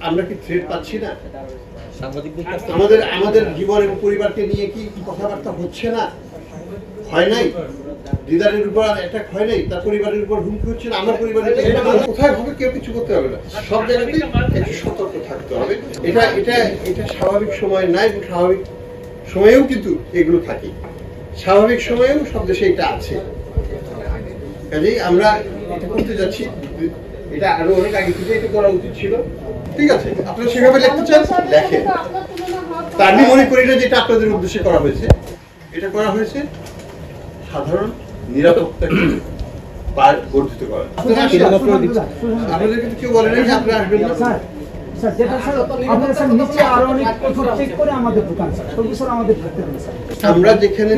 আমরা কি থ্রেট পাচ্ছি না? আমাদের আমাদের জীবন এবং পরিবারকে নিয়ে কি কথাবার্তা হচ্ছে না? হয় নাই? দিদারের উপর অ্যাটাক হয় নাই, তার পরিবারের উপর হুমকি হচ্ছে না। আমার পরিবারের কোথায় হবে কেউ কিছু করতে হবে না, সব জায়গাতেই একটু সতর্ক থাকতে হবে। এটা এটা এটা স্বাভাবিক সময় নাই, এবং স্বাভাবিক সময়েও কিন্তু এগুলো থাকে, স্বাভাবিক সময়েও সব দেশে এটা আছে। কাজেই আমরা এটা করতে যাচ্ছি, এটা আরো অনেক আগে থেকে এটা করা উচিত ছিল। ঠিক আছে, আপনারা সেভাবে লিখতে চান লেখেন। তা আমি মনে করি না যেটা আপনাদের উদ্দেশ্যে করা হয়েছে, এটা করা হয়েছে সাধারণ নিরাপত্তাকে বর্ধিত করা। আপনাদের কিন্তু কেউ বলে না যে আপনারা আসবেন না। আমরা যেখানে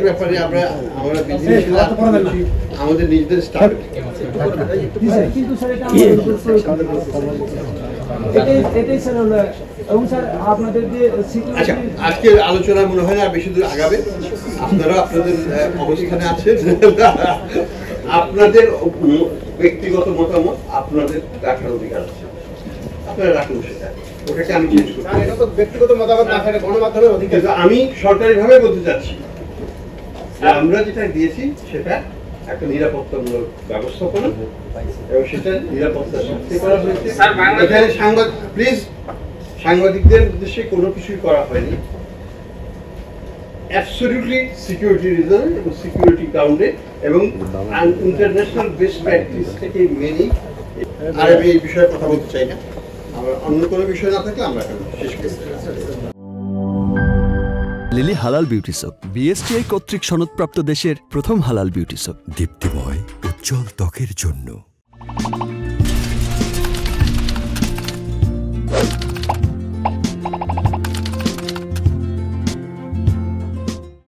ব্যাপারে আমরা আমাদের নিজেদের স্টাফ, আচ্ছা আজকের আলোচনা মনে হয় না বেশি দূর আগাবে। আপনারা আপনাদের অবস্থানে আছেন, আপনাদের ব্যক্তিগত মতামত আপনাদের রাখার অধিকার আছে, আপনারা রাখুন সেটা, ওটাকে আমি চেঞ্জ করতে পারি। ব্যক্তিগত মতামত না থাকে গণমাধ্যমের অধিকার। আমি সরকারিভাবে বলতে চাচ্ছি আমরা যেটা দিয়েছি সেটা একটা নিরাপত্তামূলক ব্যবস্থাপনা, এবং সেটা নিরাপত্তার সাথে করা হয়েছে। এখানে প্লিজ সাংবাদিকদের উদ্দেশ্যে কোনো কিছুই করা হয়নি, অ্যাবসলিউটলি সিকিউরিটি রিজন এবং সিকিউরিটি গ্রাউন্ডে এবং ইন্টারন্যাশনাল বেস্ট প্র্যাকটিস থেকে মেনেই। আর আমি এই বিষয়ে কথা বলতে চাই না, আমার অন্য কোনো বিষয় না থাকলে আমরা শেষ করতে চাই। লিলি হালাল বিউটি সোপ, বিএসটিআই কর্তৃক সনদপ্রাপ্ত দেশের প্রথম হালাল বিউটি সোপ, দীপ্তিময় উজ্জ্বল ত্বকের জন্য।